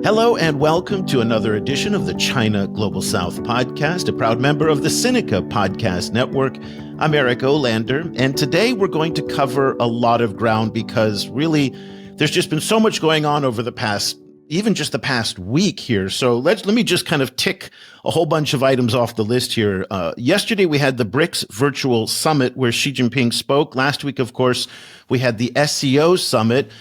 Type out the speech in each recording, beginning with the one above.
Hello and welcome to another edition of the China Global South podcast, a proud member of the Sinica Podcast Network. I'm Eric Olander, and today we're going to cover a lot of ground because really there's just been so much going on over the past week here. So let me just kind of tick a whole bunch of items off the list here. Yesterday, we had the BRICS virtual summit where Xi Jinping spoke. Last week, of course, we had the SCO summit.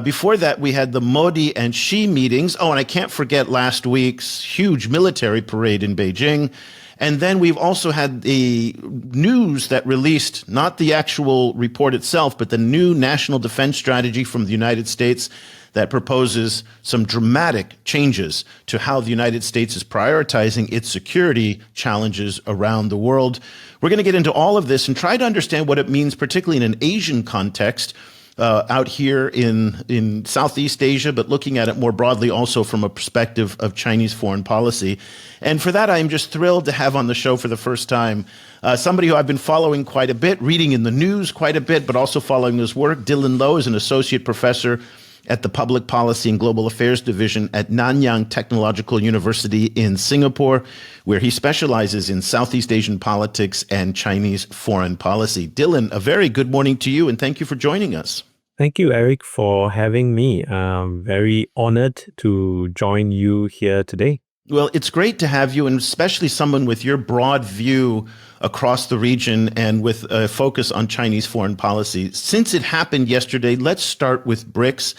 Before that, we had the Modi and Xi meetings. Oh, and I can't forget last week's huge military parade in Beijing. And then we've also had the news that released, not the actual report itself, but the new national defense strategy from the United States that proposes some dramatic changes to how the United States is prioritizing its security challenges around the world. We're going to get into all of this and try to understand what it means, particularly in an Asian context, out here in Southeast Asia, but looking at it more broadly also from a perspective of Chinese foreign policy. And for that, I'm just thrilled to have on the show for the first time somebody who I've been following quite a bit, reading in the news quite a bit, but also following his work. Dylan Loh is an associate professor at the Public Policy and Global Affairs Division at Nanyang Technological University in Singapore, where he specializes in Southeast Asian politics and Chinese foreign policy. Dylan, a very good morning to you, and thank you for joining us. Thank you, Eric, for having me. I'm very honored to join you here today. Well, it's great to have you, and especially someone with your broad view across the region and with a focus on Chinese foreign policy. Since it happened yesterday, let's start with BRICS.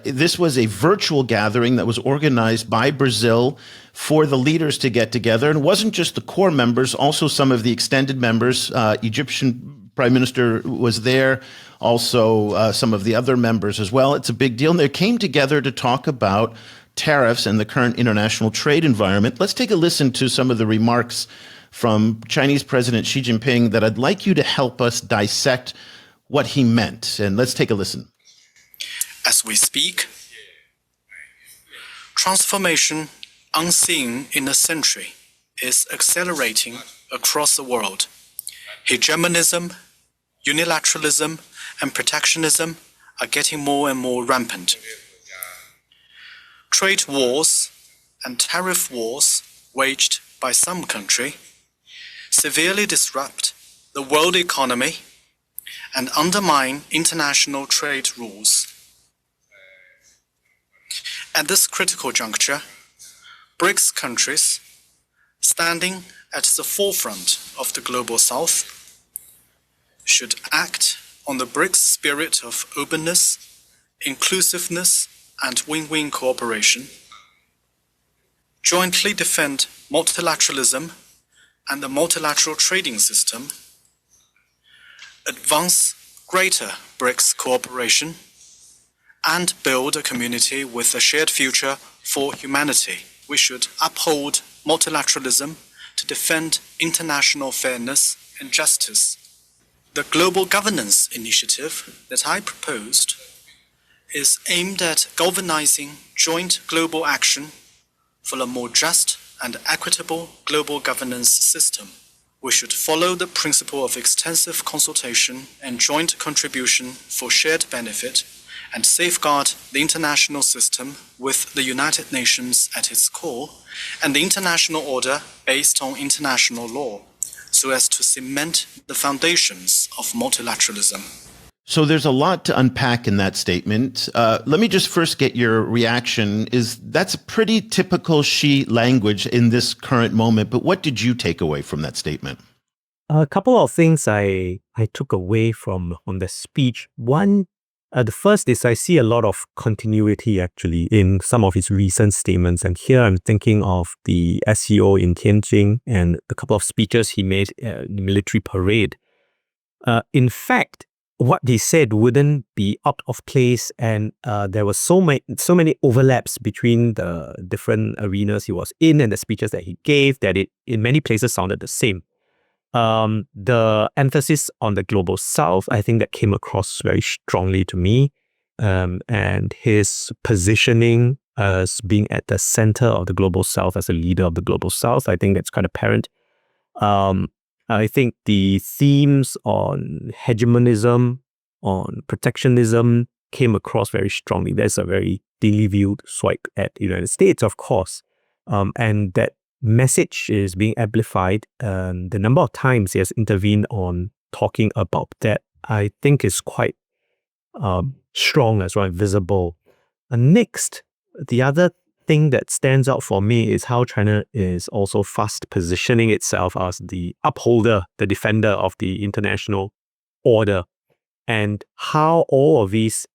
This was a virtual gathering that was organized by Brazil for the leaders to get together. And it wasn't just the core members, also some of the extended members. Egyptian Prime Minister was there, also some of the other members as well. It's a big deal. And they came together to talk about tariffs and the current international trade environment. Let's take a listen to some of the remarks from Chinese President Xi Jinping that I'd like you to help us dissect what he meant. And let's take a listen. As we speak, transformation unseen in a century is accelerating across the world. Hegemonism, unilateralism, and protectionism are getting more and more rampant. Trade wars and tariff wars waged by some country severely disrupt the world economy and undermine international trade rules. At this critical juncture, BRICS countries, standing at the forefront of the Global South, should act on the BRICS spirit of openness, inclusiveness, and win-win cooperation, jointly defend multilateralism and the multilateral trading system, advance greater BRICS cooperation, and build a community with a shared future for humanity. We should uphold multilateralism to defend international fairness and justice. The Global Governance Initiative that I proposed is aimed at galvanizing joint global action for a more just and equitable global governance system. We should follow the principle of extensive consultation and joint contribution for shared benefit and safeguard the international system with the United Nations at its core and the international order based on international law, so as to cement the foundations of multilateralism. So there's a lot to unpack in that statement. Let me just first get your reaction. That's pretty typical Xi language in this current moment, but what did you take away from that statement? A couple of things I took away from the speech. One, the first is I see a lot of continuity actually in some of his recent statements. And here I'm thinking of the SCO in Tianjin and the couple of speeches he made in the military parade. In fact, what he said wouldn't be out of place, and there was so many overlaps between the different arenas he was in and the speeches that he gave that it in many places sounded the same. The emphasis on the Global South, I think that came across very strongly to me, and his positioning as being at the center of the Global South as a leader of the Global South, I think that's quite apparent. I think the themes on hegemonism, on protectionism came across very strongly. There's a very thinly veiled swipe at the United States, of course. And that message is being amplified. The number of times he has intervened on talking about that, I think, is quite strong as well, and visible. Next, the other thing that stands out for me is how China is also fast positioning itself as the upholder, the defender of the international order, and how all of these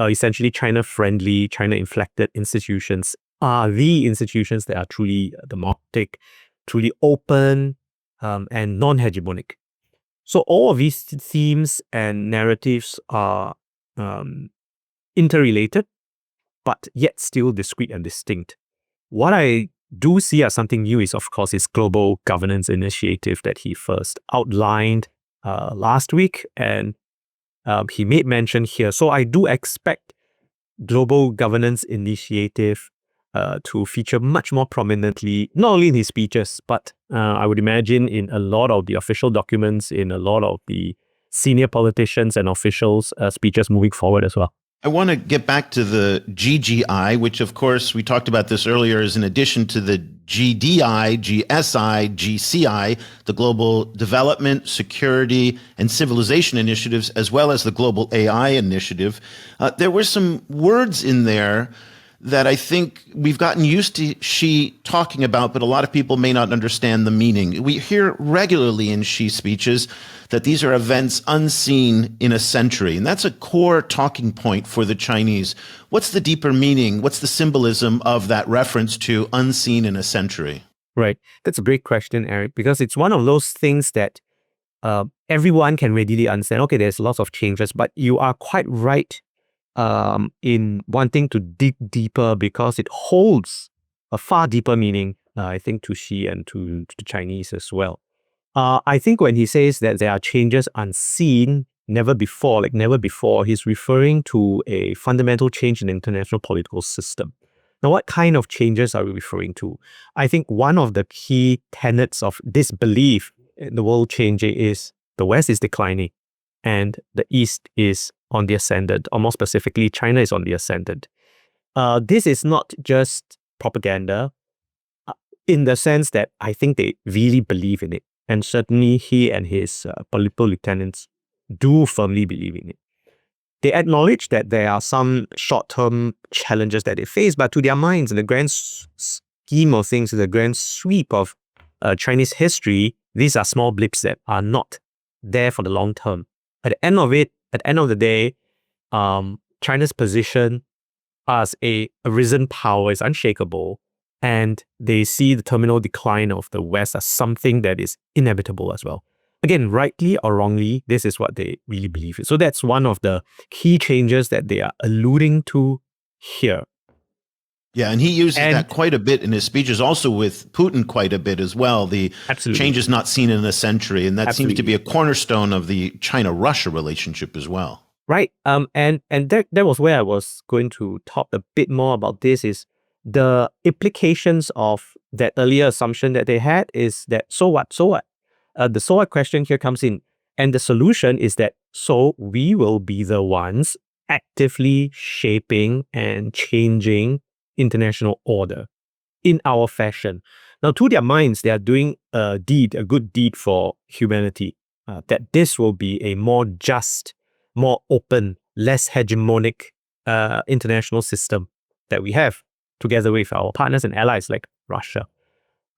essentially China-friendly, China-inflected institutions are the institutions that are truly democratic, truly open, and non-hegemonic. So all of these themes and narratives are interrelated, but yet still discrete and distinct. What I do see as something new is, of course, his global governance initiative that he first outlined last week, and he made mention here. So I do expect global governance initiative to feature much more prominently, not only in his speeches, but I would imagine in a lot of the official documents, in a lot of the senior politicians and officials' speeches moving forward as well. I want to get back to the GGI, which, of course, we talked about this earlier, is in addition to the GDI, GSI, GCI, the Global Development, Security, and Civilization Initiatives, as well as the Global AI Initiative. There were some words in there that I think we've gotten used to Xi talking about, but a lot of people may not understand the meaning. We hear regularly in Xi's speeches that these are events unseen in a century, and that's a core talking point for the Chinese. What's the deeper meaning? What's the symbolism of that reference to unseen in a century? Right. That's a great question, Eric, because it's one of those things that everyone can readily understand. Okay, there's lots of changes, but you are quite right in wanting to dig deeper because it holds a far deeper meaning, I think, to Xi and to the Chinese as well. I think when he says that there are changes unseen, never before, he's referring to a fundamental change in the international political system. Now, what kind of changes are we referring to? I think one of the key tenets of this belief in the world changing is the West is declining and the East is on the ascendant, or more specifically, China is on the ascendant. This is not just propaganda in the sense that I think they really believe in it. And certainly he and his political lieutenants do firmly believe in it. They acknowledge that there are some short-term challenges that they face, but to their minds, in the grand scheme of things, in the grand sweep of Chinese history, these are small blips that are not there for the long term. At the end of it, at the end of the day, China's position as a risen power is unshakable, and they see the terminal decline of the West as something that is inevitable as well. Again, rightly or wrongly, this is what they really believe in. So that's one of the key changes that they are alluding to here. Yeah, and he uses that quite a bit in his speeches, also with Putin quite a bit as well. The changes not seen in a century, and that seems to be a cornerstone of the China-Russia relationship as well. Right. And that was where I was going to talk a bit more about this, is the implications of that earlier assumption that they had is that, so what? The so what question here comes in. And the solution is that, so we will be the ones actively shaping and changing international order in our fashion. Now, to their minds, they are doing a good deed for humanity, that this will be a more just, more open, less hegemonic international system that we have together with our partners and allies like Russia.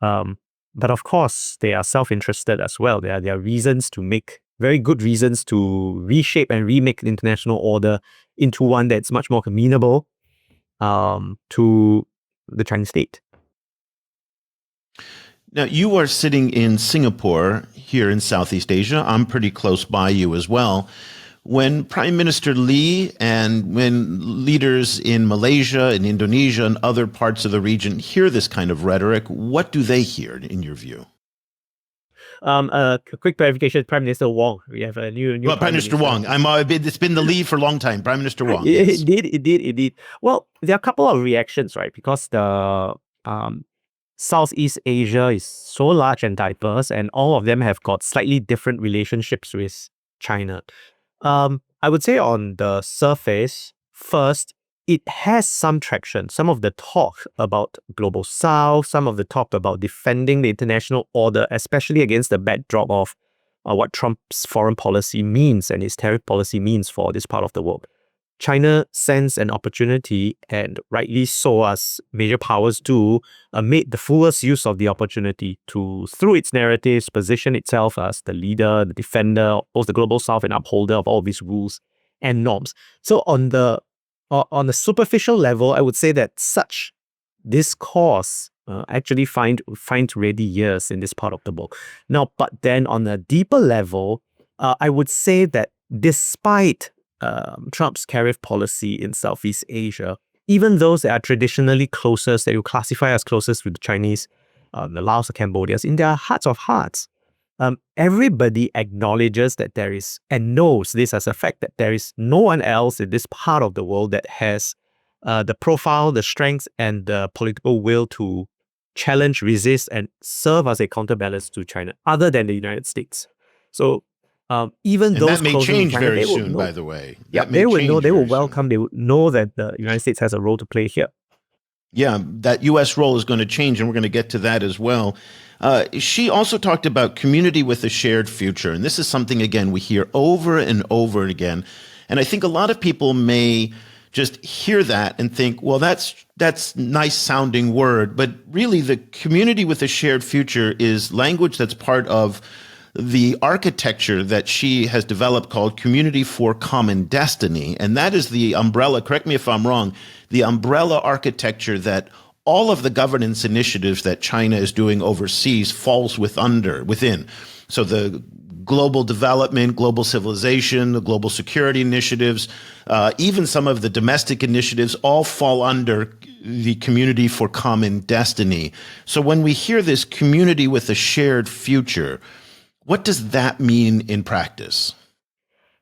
But of course, they are self-interested as well. There are reasons to make, very good reasons to reshape and remake the international order into one that's much more amenable to the Chinese state. Now, you are sitting in Singapore here in Southeast Asia. I'm pretty close by you as well. When Prime Minister Lee and when leaders in Malaysia and Indonesia and other parts of the region hear this kind of rhetoric, what do they hear, in your view? A quick clarification, Prime Minister Wong. We have a new well, Prime Minister Wong. It's been the lead for a long time. Prime Minister Wong. Yes. Indeed. Well, there are a couple of reactions, right? Because the Southeast Asia is so large and diverse, and all of them have got slightly different relationships with China. I would say on the surface, first, it has some traction. Some of the talk about global south, some of the talk about defending the international order, especially against the backdrop of what Trump's foreign policy means and his tariff policy means for this part of the world. China sensed an opportunity, and rightly so, as major powers do, made the fullest use of the opportunity to, through its narratives, position itself as the leader, the defender of the global south and upholder of all these rules and norms. So on the superficial level, I would say that such discourse actually find ready ears in this part of the world. Now, but then on a deeper level, I would say that despite Trump's tariff policy in Southeast Asia, even those that are traditionally closest, that you classify as closest with the Chinese, the Laos or Cambodia, in their hearts of hearts, everybody acknowledges that there is, and knows this as a fact, that there is no one else in this part of the world that has the profile, the strength, and the political will to challenge, resist, and serve as a counterbalance to China, other than the United States. So even and those that may close to change China, very they will soon, know. by the way. Yeah, they would know. They will welcome. They would know that the United States has a role to play here. Yeah, that U.S. role is going to change, and we're going to get to that as well. She also talked about community with a shared future, and this is something, again, we hear over and over again. And I think a lot of people may just hear that and think, well, that's nice sounding word, but really the community with a shared future is language that's part of the architecture that she has developed called Community for Common Destiny. And that is the umbrella, correct me if I'm wrong, the umbrella architecture that all of the governance initiatives that China is doing overseas falls within. So the global development, global civilization, the global security initiatives, even some of the domestic initiatives all fall under the Community for Common Destiny. So when we hear this community with a shared future, what does that mean in practice?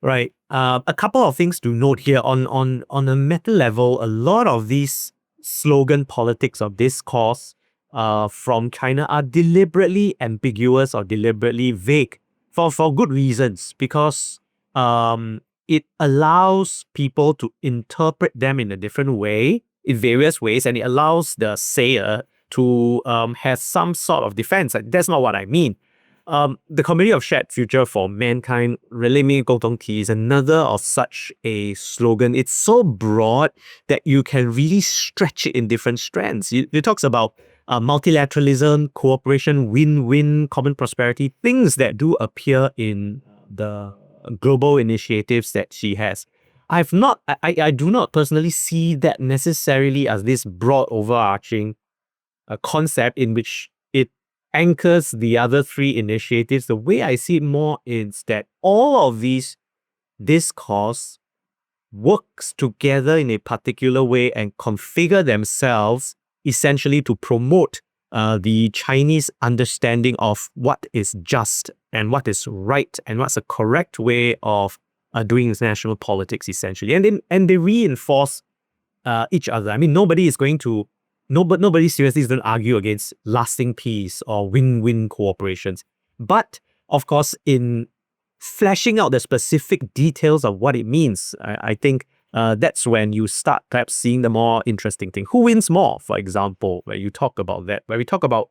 Right. A couple of things to note here. On a meta level, a lot of these slogan politics of discourse from China are deliberately ambiguous or deliberately vague for good reasons, because it allows people to interpret them in a different way, in various ways, and it allows the sayer to have some sort of defense. That's not what I mean. The Community of Shared Future for Mankind, 人类命运共同体, is another of such a slogan. It's so broad that you can really stretch it in different strands. It talks about multilateralism, cooperation, win-win, common prosperity, things that do appear in the global initiatives that she has. I do not personally see that necessarily as this broad overarching concept in which it anchors the other three initiatives. The way I see it more is that all of these discourse works together in a particular way and configure themselves essentially to promote the Chinese understanding of what is just and what is right and what's a correct way of doing international politics, essentially. And they reinforce each other. I mean, nobody seriously is going to argue against lasting peace or win-win cooperations. But, of course, in fleshing out the specific details of what it means, I think that's when you start perhaps seeing the more interesting thing. Who wins more, for example, where you talk about that, where we talk about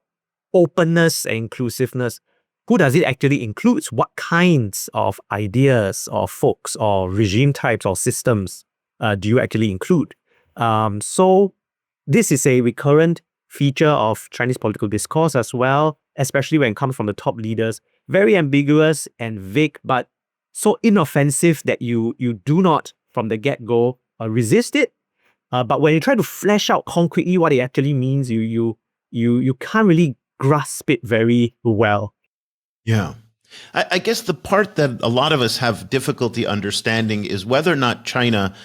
openness and inclusiveness. Who does it actually include? What kinds of ideas or folks or regime types or systems do you actually include? So this is a recurrent feature of Chinese political discourse as well, especially when it comes from the top leaders. Very ambiguous and vague, but so inoffensive that you do not, from the get-go, resist it. But when you try to flesh out concretely what it actually means, you can't really grasp it very well. Yeah. I guess the part that a lot of us have difficulty understanding is whether or not China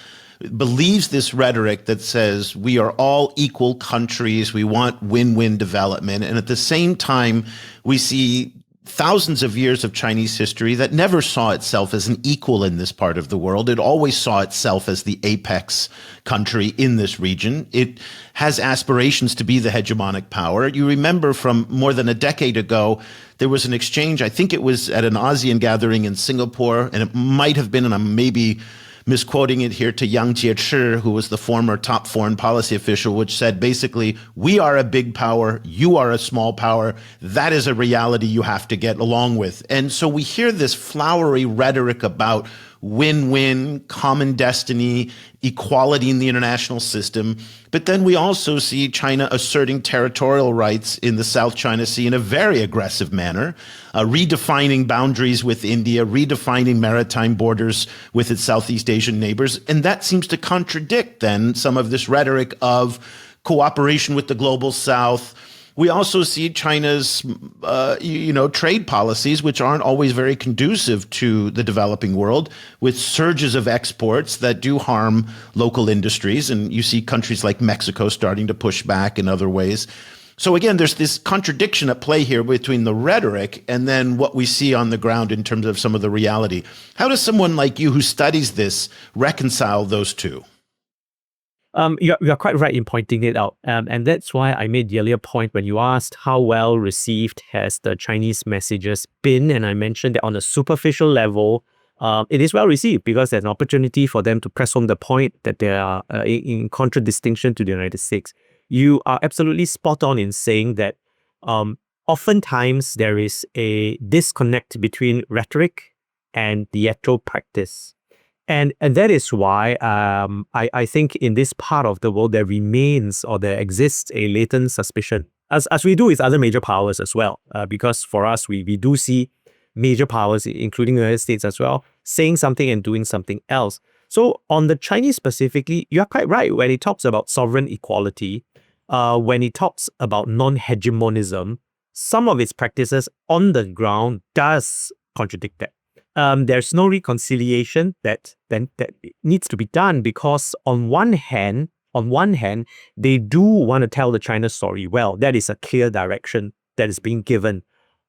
believes this rhetoric that says we are all equal countries, we want win-win development, and at the same time, we see thousands of years of Chinese history that never saw itself as an equal in this part of the world. It always saw itself as the apex country in this region. It has aspirations to be the hegemonic power. You remember from more than a decade ago, there was an exchange, I think it was at an ASEAN gathering in Singapore, and it might have been, and I'm maybe misquoting it here, to Yang Jiechi, who was the former top foreign policy official, which said basically, we are a big power, you are a small power. That is a reality you have to get along with. And so we hear this flowery rhetoric about win-win, common destiny, equality in the international system. But then we also see China asserting territorial rights in the South China Sea in a very aggressive manner, redefining boundaries with India, redefining maritime borders with its Southeast Asian neighbors. And that seems to contradict then some of this rhetoric of cooperation with the global South. We also see China's, trade policies, which aren't always very conducive to the developing world, with surges of exports that do harm local industries. And you see countries like Mexico starting to push back in other ways. So again, there's this contradiction at play here between the rhetoric and then what we see on the ground in terms of some of the reality. How does someone like you who studies this reconcile those two? You're quite right in pointing it out. And that's why I made the earlier point when you asked how well received has the Chinese messages been. And I mentioned that on a superficial level, it is well received because there's an opportunity for them to press home the point that they are in contradistinction to the United States. You are absolutely spot on in saying that oftentimes there is a disconnect between rhetoric and the actual practice. And that is why I think in this part of the world there remains or there exists a latent suspicion, as we do with other major powers as well, because for us we do see major powers, including the United States as well, saying something and doing something else. So on the Chinese specifically, you are quite right when he talks about sovereign equality, when he talks about non-hegemonism, some of its practices on the ground does contradict that. There's no reconciliation that needs to be done because on one hand, they do want to tell the China story well. That is a clear direction that is being given.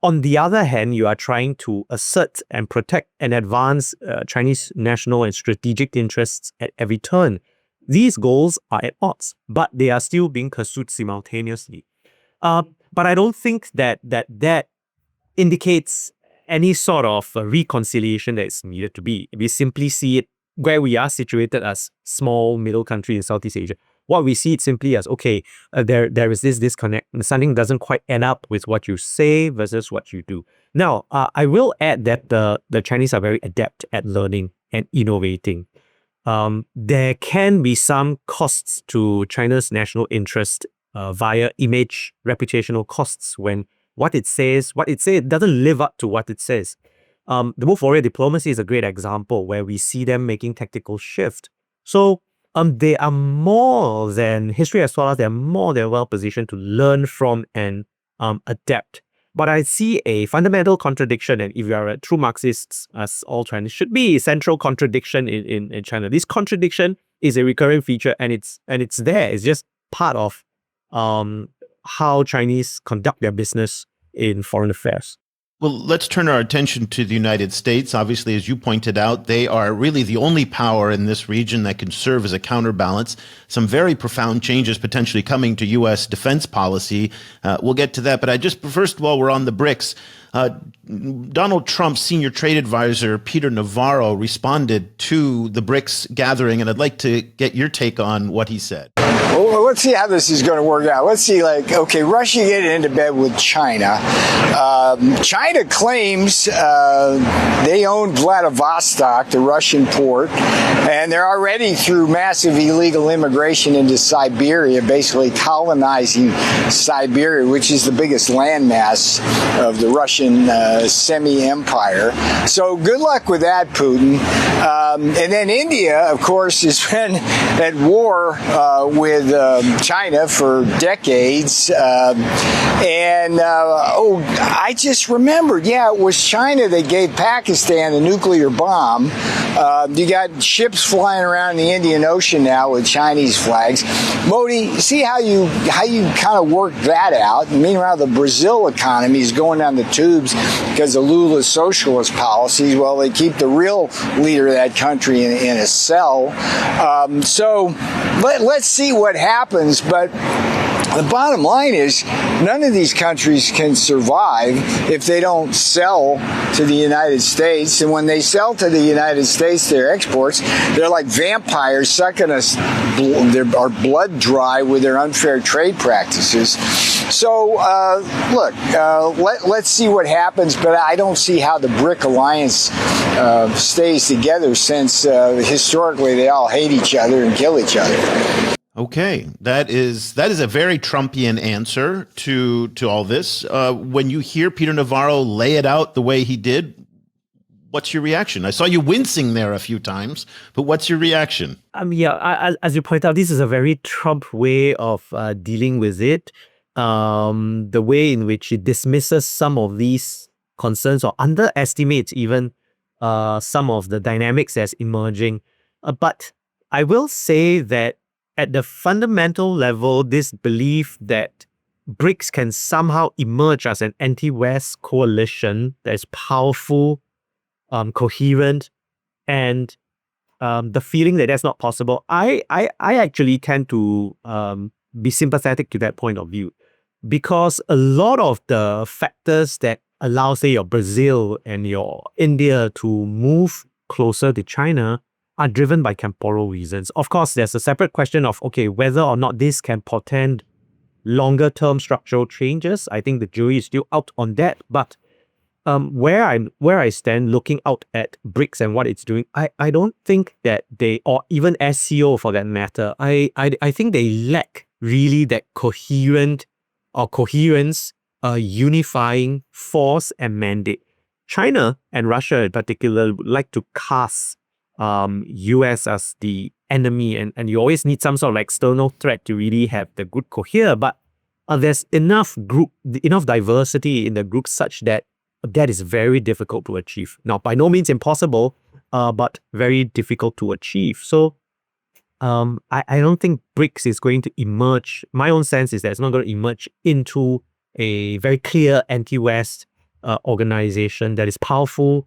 On the other hand, you are trying to assert and protect and advance Chinese national and strategic interests at every turn. These goals are at odds, but they are still being pursued simultaneously. But I don't think that indicates any sort of reconciliation that is needed to be. We simply see it where we are situated as small middle country in Southeast Asia. What we see it simply as, okay, there is this disconnect and something doesn't quite end up with what you say versus what you do. Now, I will add that the Chinese are very adept at learning and innovating. There can be some costs to China's national interest via image, reputational costs when what it says doesn't live up to what it says. The move warrior diplomacy is a great example where we see them making tactical shift. So they are more than history as well as they're more than well positioned to learn from and adapt. But I see a fundamental contradiction, and if you are a true Marxist, as all Chinese should be, central contradiction in China. This contradiction is a recurring feature, and it's there. It's just part of how Chinese conduct their business in foreign affairs. Well, let's turn our attention to the United States. Obviously, as you pointed out, they are really the only power in this region that can serve as a counterbalance. Some very profound changes potentially coming to U.S. defense policy. We'll get to that. But first of all, we're on the BRICS. Donald Trump's senior trade advisor, Peter Navarro, responded to the BRICS gathering, and I'd like to get your take on what he said. Well, let's see how this is going to work out. Let's see, Russia getting into bed with China. China claims they own Vladivostok, the Russian port, and they're already through massive illegal immigration into Siberia, basically colonizing Siberia, which is the biggest landmass of the Russian semi-empire. So good luck with that, Putin. And then India, of course, has been at war with China for decades. I just remembered, it was China that gave Pakistan a nuclear bomb. You got ships flying around the Indian Ocean now with Chinese flags. Modi, see how you kind of work that out. Meanwhile, the Brazil economy is going down the tubes because of Lula's socialist policies. Well, they keep the real leader of that country in a cell. So let's see what happens. But The bottom line is none of these countries can survive if they don't sell to the United States. And when they sell to the United States, their exports, they're like vampires sucking our blood dry with their unfair trade practices. So, let's see what happens. But I don't see how the BRIC alliance stays together since historically they all hate each other and kill each other. Okay, that is a very Trumpian answer to all this. When you hear Peter Navarro lay it out the way he did, what's your reaction? I saw you wincing there a few times, but what's your reaction? As you point out, this is a very Trump way of dealing with it. The way in which it dismisses some of these concerns or underestimates even some of the dynamics that's emerging. But I will say that at the fundamental level, this belief that BRICS can somehow emerge as an anti-West coalition that is powerful, coherent, and the feeling that that's not possible, I actually tend to be sympathetic to that point of view, because a lot of the factors that allow, say, your Brazil and your India to move closer to China are driven by temporal reasons. Of course, there's a separate question of, okay, whether or not this can portend longer-term structural changes. I think the jury is still out on that. But where I stand looking out at BRICS and what it's doing, I don't think that they, or even SCO for that matter, I think they lack really that coherent or coherence, unifying force and mandate. China and Russia in particular would like to cast US as the enemy, and you always need some sort of external threat to really have the group cohere, but there's enough diversity in the group such that is very difficult to achieve. Now, by no means impossible, but very difficult to achieve. So I don't think BRICS is going to emerge. My own sense is that it's not going to emerge into a very clear anti-West organization that is powerful,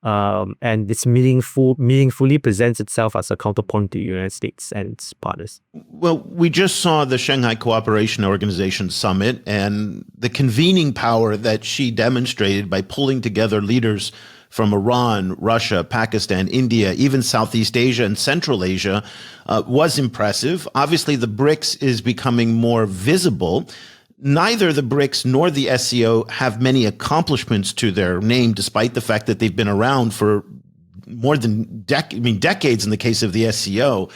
and it's meaningfully presents itself as a counterpoint to the United States and its partners. Well, we just saw the Shanghai Cooperation Organization summit and the convening power that Xi demonstrated by pulling together leaders from Iran, Russia, Pakistan, India, even Southeast Asia and Central Asia was impressive. Obviously, the BRICS is becoming more visible. Neither the BRICS nor the SCO have many accomplishments to their name, despite the fact that they've been around for more than decades in the case of the SCO.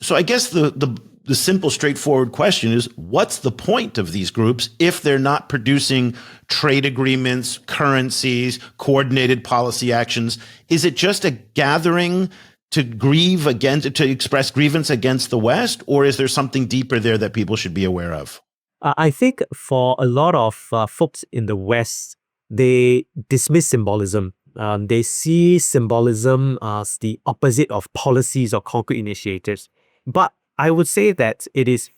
So I guess the simple, straightforward question is, what's the point of these groups if they're not producing trade agreements, currencies, coordinated policy actions? Is it just a gathering to express grievance against the West, or is there something deeper there that people should be aware of? I think for a lot of folks in the West, they dismiss symbolism. They see symbolism as the opposite of policies or concrete initiatives. But I would say that it is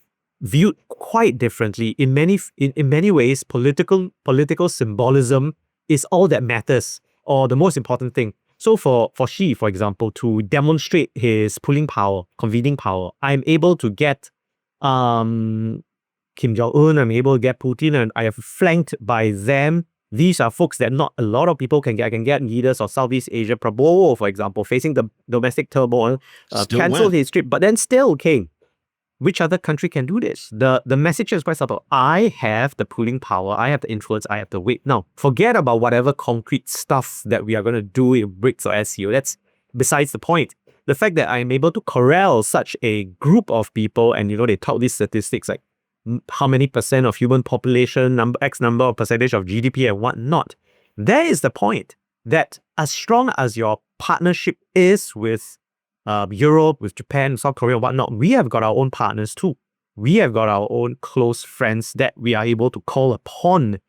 viewed quite differently. In many ways, political symbolism is all that matters, or the most important thing. So for Xi, for example, to demonstrate his pulling power, convening power, I'm able to get Kim Jong-un, I'm able to get Putin, and I have flanked by them. These are folks that not a lot of people can get. I can get leaders of Southeast Asia, Prabowo, for example, facing the domestic turmoil, cancelled his trip, but then still came. Which other country can do this? The message is quite simple. I have the pulling power, I have the influence, I have the weight. Now, forget about whatever concrete stuff that we are going to do in BRICS or SCO. That's besides the point. The fact that I'm able to corral such a group of people, and they tout these statistics like how many percent of human population, X number of percentage of GDP and whatnot. There is the point that as strong as your partnership is with Europe, with Japan, South Korea, and whatnot, we have got our own partners too. We have got our own close friends that we are able to call upon.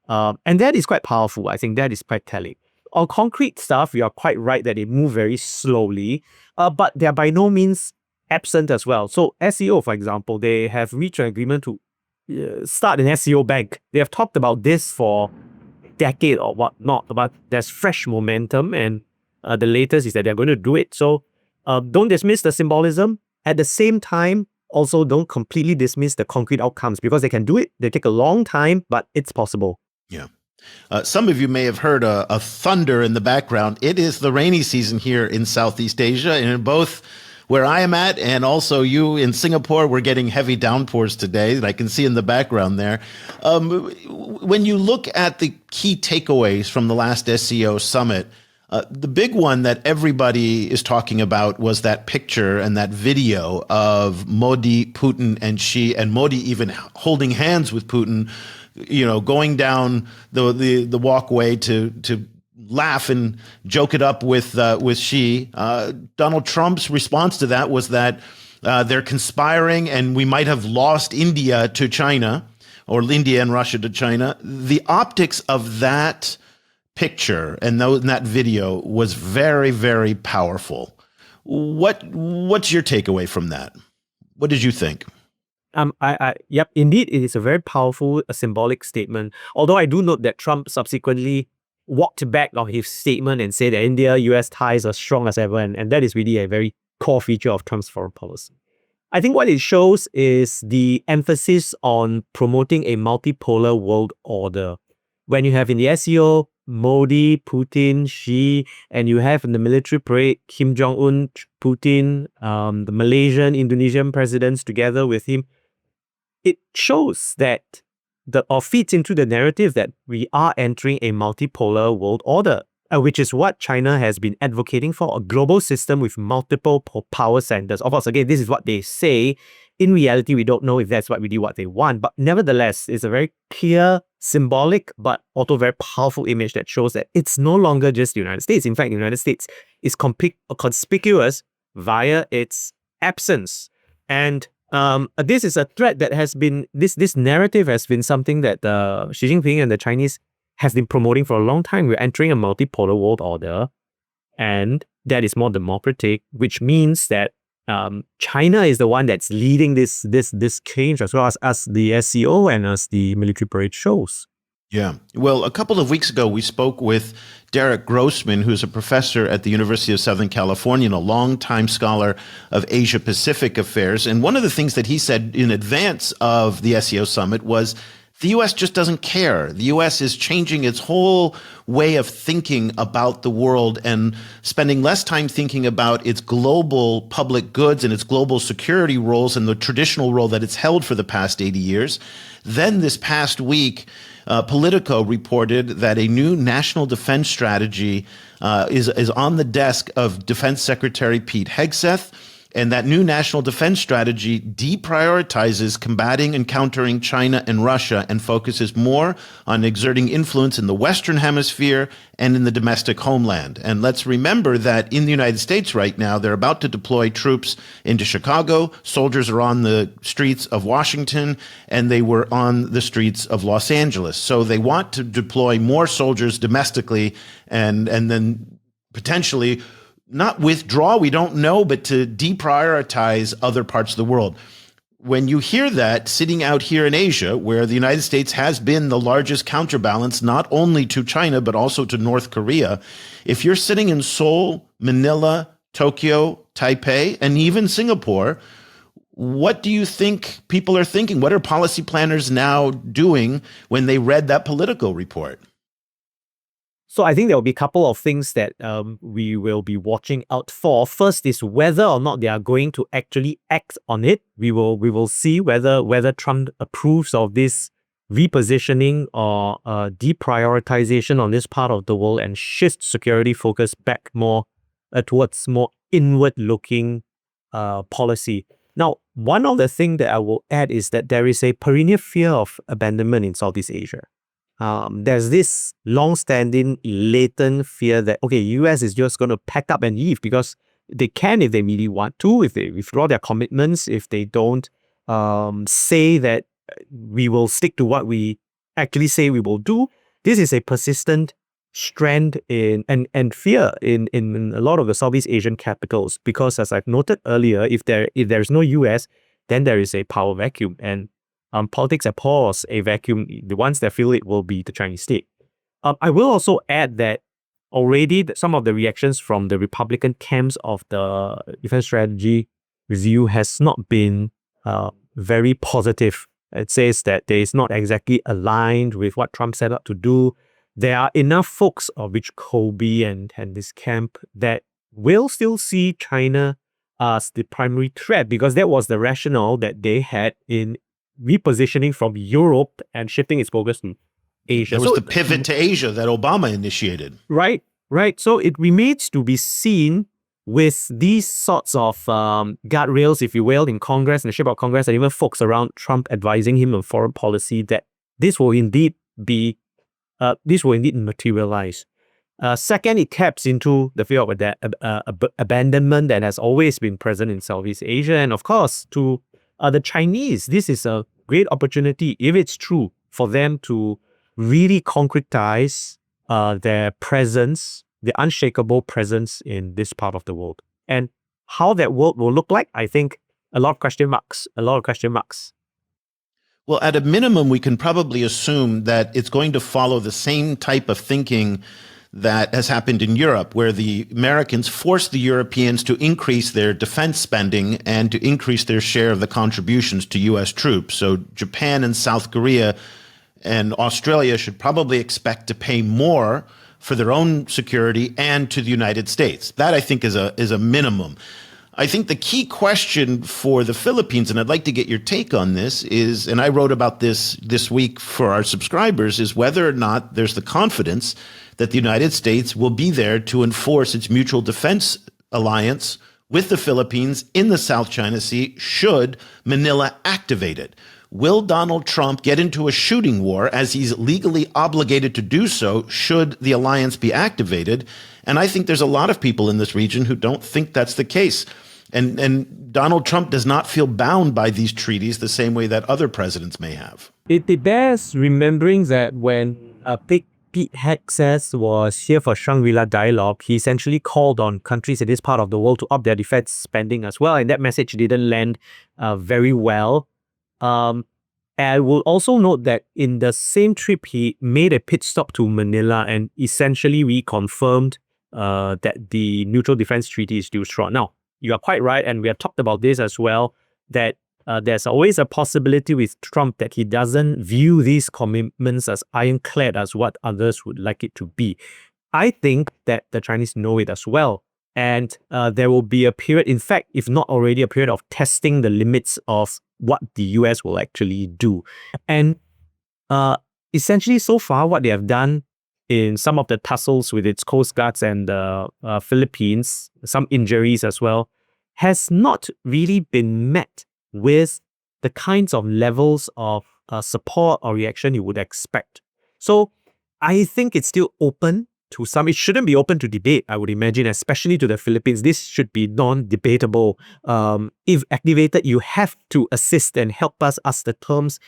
And that is quite powerful. I think that is quite telling. On concrete stuff, you are quite right that they move very slowly, but they are by no means absent as well. So SCO, for example, they have reached an agreement to start an SCO bank. They have talked about this for a decade or whatnot, but there's fresh momentum, and the latest is that they're going to do it. So don't dismiss the symbolism. At the same time, also don't completely dismiss the concrete outcomes because they can do it. They take a long time, but it's possible. Yeah. Some of you may have heard a thunder in the background. It is the rainy season here in Southeast Asia, and in both where I am at and also you in Singapore, we're getting heavy downpours today that I can see in the background there. When you look at the key takeaways from the last SCO summit, the big one that everybody is talking about was that picture and that video of Modi, Putin, and Xi, and Modi even holding hands with Putin, going down the walkway to laugh and joke it up with Xi. Donald Trump's response to that was that they're conspiring and we might have lost India to China, or India and Russia to China. The optics of that picture and that video was very, very powerful. What's your takeaway from that? What did you think? Yep, indeed, it is a very powerful, symbolic statement. Although I do note that Trump subsequently walked back on his statement and said that India-US ties are strong as ever, and that is really a very core feature of Trump's foreign policy. I think what it shows is the emphasis on promoting a multipolar world order. When you have in the SEO, Modi, Putin, Xi, and you have in the military parade, Kim Jong-un, Putin, the Malaysian, Indonesian presidents together with him, it shows that feeds into the narrative that we are entering a multipolar world order, which is what China has been advocating for, a global system with multiple power centers. Of course, again, this is what they say. In reality, we don't know if that's really what they want, but nevertheless, it's a very clear, symbolic, but also very powerful image that shows that it's no longer just the United States. In fact, the United States is conspicuous via its absence. And this is a threat that has been, this narrative has been something that Xi Jinping and the Chinese have been promoting for a long time. We're entering a multipolar world order, and that is more democratic, which means that China is the one that's leading this change, as well as the SCO and as the military parade shows. Yeah. Well, a couple of weeks ago, we spoke with Derek Grossman, who's a professor at the University of Southern California and a longtime scholar of Asia-Pacific affairs. And one of the things that he said in advance of the SEO summit was the U.S. just doesn't care. The U.S. is changing its whole way of thinking about the world and spending less time thinking about its global public goods and its global security roles and the traditional role that it's held for the past 80 years. Then this past week, Politico reported that a new national defense strategy is on the desk of Defense Secretary Pete Hegseth. And that new national defense strategy deprioritizes combating and countering China and Russia and focuses more on exerting influence in the Western Hemisphere and in the domestic homeland. And let's remember that in the United States right now, they're about to deploy troops into Chicago. Soldiers are on the streets of Washington, and they were on the streets of Los Angeles. So they want to deploy more soldiers domestically and then potentially not withdraw, we don't know, but to deprioritize other parts of the world. When you hear that sitting out here in Asia, where the United States has been the largest counterbalance, not only to China, but also to North Korea, if you're sitting in Seoul, Manila, Tokyo, Taipei, and even Singapore, what do you think people are thinking? What are policy planners now doing when they read that Politico report? So I think there will be a couple of things that we will be watching out for. First is whether or not they are going to actually act on it. We will see whether Trump approves of this repositioning or deprioritization on this part of the world and shifts security focus back more towards more inward-looking policy. Now, one of the things that I will add is that there is a perennial fear of abandonment in Southeast Asia. There's this long-standing latent fear that, okay, US is just going to pack up and leave because they can if they really want to, if they withdraw their commitments, if they don't say that we will stick to what we actually say we will do. This is a persistent strand and fear in a lot of the Southeast Asian capitals because, as I've noted earlier, if there is no US, then there is a power vacuum, and politics abhors a vacuum. The ones that feel it will be the Chinese state. I will also add that already some of the reactions from the Republican camps of the defense strategy review has not been very positive. It says that they is not exactly aligned with what Trump set out to do. There are enough folks of which Kobe and this camp that will still see China as the primary threat, because that was the rationale that they had in repositioning from Europe and shifting its focus to Asia. There was the pivot to Asia that Obama initiated. Right. So it remains to be seen with these sorts of guardrails, if you will, in Congress, in the shape of Congress, and even folks around Trump advising him on foreign policy, that this will indeed materialize. Second, it taps into the fear of abandonment that has always been present in Southeast Asia. And of course, to the Chinese, this is a great opportunity, if it's true, for them to really concretize their presence, the unshakable presence in this part of the world. And how that world will look like, I think a lot of question marks. Well, at a minimum, we can probably assume that it's going to follow the same type of thinking that has happened in Europe, where the Americans forced the Europeans to increase their defense spending and to increase their share of the contributions to U.S. troops. So Japan and South Korea and Australia should probably expect to pay more for their own security and to the United States. That, I think, is a minimum. I think the key question for the Philippines, and I'd like to get your take on this, is, and I wrote about this week for our subscribers, is whether or not there's the confidence that the United States will be there to enforce its mutual defense alliance with the Philippines in the South China Sea should Manila activate it. Will Donald Trump get into a shooting war, as he's legally obligated to do so, should the alliance be activated? And I think there's a lot of people in this region who don't think that's the case. And Donald Trump does not feel bound by these treaties the same way that other presidents may have. It bears remembering that when Pete Hegseth was here for Shangri-La Dialogue, he essentially called on countries in this part of the world to up their defense spending as well. And that message didn't land very well. I will also note that in the same trip, he made a pit stop to Manila and essentially reconfirmed that the Mutual Defense Treaty is still strong. Now, you are quite right, and we have talked about this as well, that there's always a possibility with Trump that he doesn't view these commitments as ironclad as what others would like it to be. I think that the Chinese know it as well. And there will be a period, in fact, if not already a period of testing the limits of what the US will actually do. And essentially, so far, what they have done in some of the tussles with its coast guards and the Philippines, some injuries as well, has not really been met with the kinds of levels of support or reaction you would expect. So I think it's still open to some. It shouldn't be open to debate, I would imagine, especially to the Philippines. This should be non-debatable. If activated, you have to assist and help us as the terms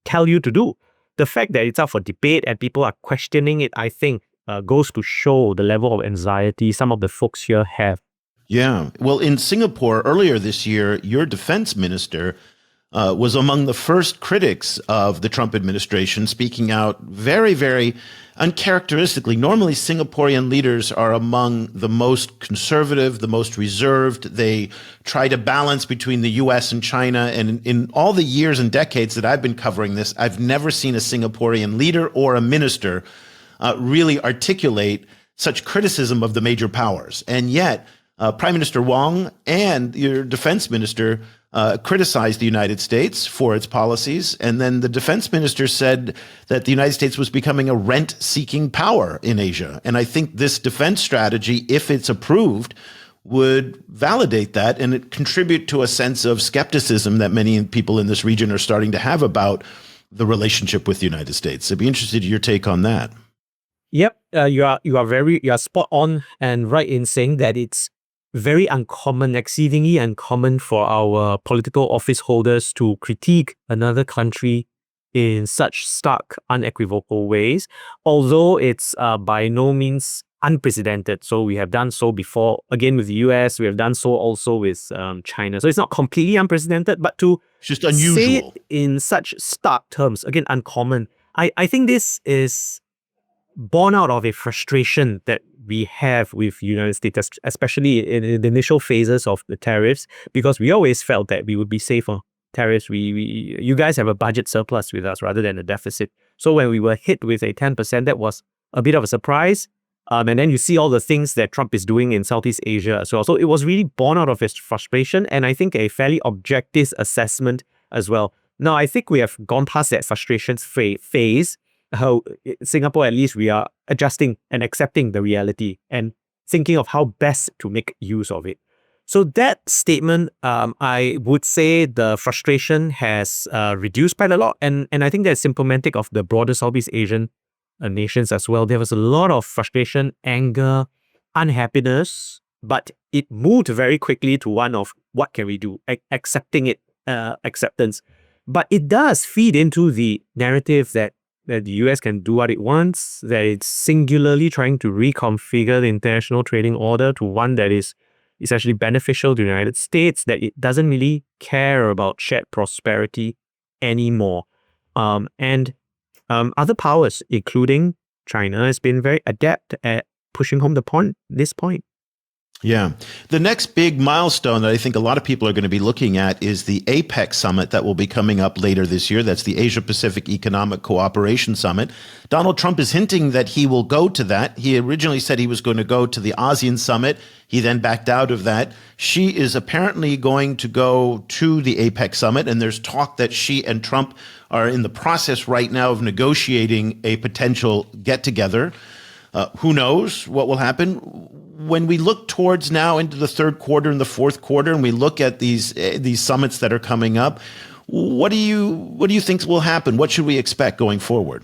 tell you to do. The fact that it's up for debate and people are questioning it, I think, goes to show the level of anxiety some of the folks here have. Yeah. Well, in Singapore earlier this year, your defense minister was among the first critics of the Trump administration, speaking out very, very uncharacteristically. Normally, Singaporean leaders are among the most conservative, the most reserved. They try to balance between the U.S. and China. And in all the years and decades that I've been covering this, I've never seen a Singaporean leader or a minister really articulate such criticism of the major powers. And yet, Prime Minister Wong and your defense minister criticized the United States for its policies. And then the defense minister said that the United States was becoming a rent-seeking power in Asia. And I think this defense strategy, if it's approved, would validate that and it contribute to a sense of skepticism that many people in this region are starting to have about the relationship with the United States. I'd be interested in your take on that. Yep, you are spot on and right in saying that it's very uncommon, exceedingly uncommon for our political office holders to critique another country in such stark, unequivocal ways, although it's by no means unprecedented. So we have done so before, again with the US, we have done so also with China. So it's not completely unprecedented, but to it's just unusual. Say it in such stark terms, again, uncommon. I think this is born out of a frustration that we have with United States, especially in the initial phases of the tariffs, because we always felt that we would be safe on tariffs. You guys have a budget surplus with us rather than a deficit. So when we were hit with a 10%, that was a bit of a surprise. And then you see all the things that Trump is doing in Southeast Asia as well. So it was really born out of his frustration, and I think a fairly objective assessment as well. Now, I think we have gone past that frustration phase. How Singapore, at least, we are adjusting and accepting the reality and thinking of how best to make use of it. So that statement, I would say the frustration has reduced quite a lot. And I think that's symptomatic of the broader Southeast Asian nations as well. There was a lot of frustration, anger, unhappiness, but it moved very quickly to one of what can we do, accepting it, acceptance. But it does feed into the narrative that the US can do what it wants, that it's singularly trying to reconfigure the international trading order to one that is essentially beneficial to the United States, that it doesn't really care about shared prosperity anymore. Other powers, including China, has been very adept at pushing home this point. Yeah. The next big milestone that I think a lot of people are going to be looking at is the APEC summit that will be coming up later this year. That's the Asia-Pacific Economic Cooperation Summit. Donald Trump is hinting that he will go to that. He originally said he was going to go to the ASEAN summit. He then backed out of that. Xi is apparently going to go to the APEC summit, and there's talk that Xi and Trump are in the process right now of negotiating a potential get-together. Who knows what will happen? When we look towards now into the third quarter and the fourth quarter, and we look at these summits that are coming up, what do you think will happen? What should we expect going forward?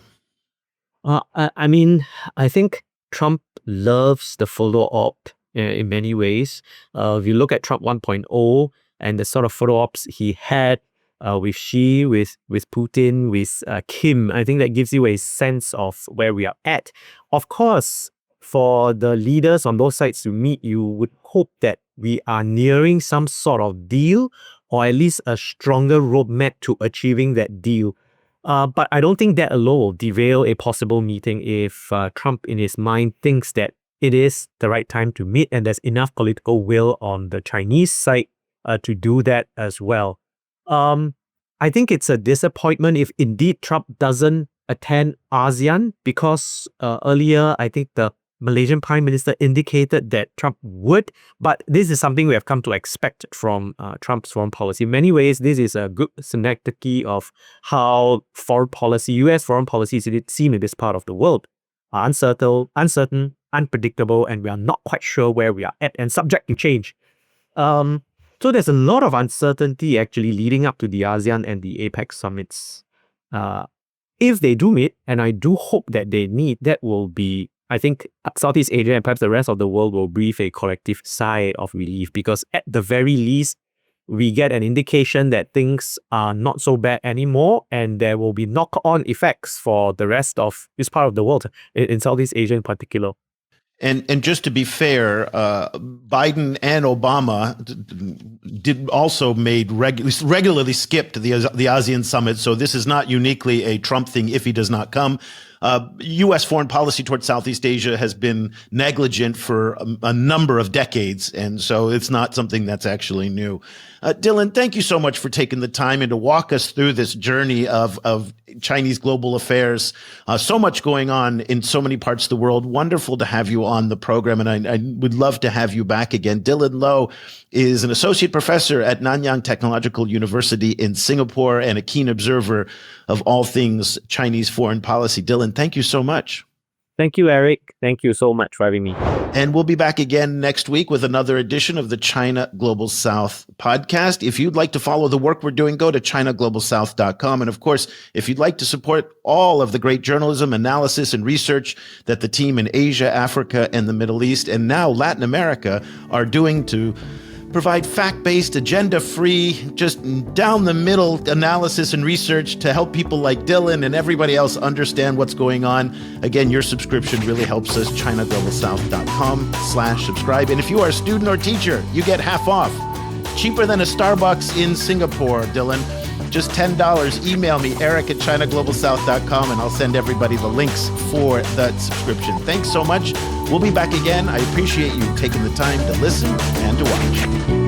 I think Trump loves the photo op in many ways. If you look at Trump 1.0 and the sort of photo ops he had with Xi, with Putin, with Kim, I think that gives you a sense of where we are at. Of course, for the leaders on both sides to meet, you would hope that we are nearing some sort of deal, or at least a stronger roadmap to achieving that deal. But I don't think that alone will derail a possible meeting if Trump, in his mind, thinks that it is the right time to meet and there's enough political will on the Chinese side to do that as well. I think it's a disappointment if indeed Trump doesn't attend ASEAN, because earlier I think the Malaysian Prime Minister indicated that Trump would, but this is something we have come to expect from Trump's foreign policy. In many ways, this is a good synecdoche of how foreign policy, US foreign policy is seen in this part of the world. Uncertain, unpredictable, and we are not quite sure where we are at and subject to change. So there's a lot of uncertainty actually leading up to the ASEAN and the APEC summits. If they do meet, and I do hope that they meet, that will be, I think, Southeast Asia and perhaps the rest of the world will breathe a collective sigh of relief, because at the very least, we get an indication that things are not so bad anymore, and there will be knock-on effects for the rest of this part of the world, in Southeast Asia in particular. And just to be fair, Biden and Obama did also regularly skip to the ASEAN summit. So this is not uniquely a Trump thing if he does not come. U.S. foreign policy towards Southeast Asia has been negligent for a number of decades, and so it's not something that's actually new. Dylan, thank you so much for taking the time and to walk us through this journey of Chinese global affairs. So much going on in so many parts of the world. Wonderful to have you on the program, and I would love to have you back again. Dylan Low is an associate professor at Nanyang Technological University in Singapore and a keen observer of all things Chinese foreign policy. Dylan, thank you so much. Thank you, Eric. Thank you so much for having me. And we'll be back again next week with another edition of the China Global South podcast. If you'd like to follow the work we're doing, go to ChinaGlobalSouth.com. And of course, if you'd like to support all of the great journalism, analysis, and research that the team in Asia, Africa, and the Middle East, and now Latin America are doing to provide fact-based, agenda-free, just down-the-middle analysis and research to help people like Dylan and everybody else understand what's going on. Again, your subscription really helps us. ChinaGlobalSouth.com/subscribe. And if you are a student or teacher, you get half off. Cheaper than a Starbucks in Singapore, Dylan. Just $10. Email me, eric@ChinaGlobalSouth.com, and I'll send everybody the links for that subscription. Thanks so much. We'll be back again. I appreciate you taking the time to listen and to watch.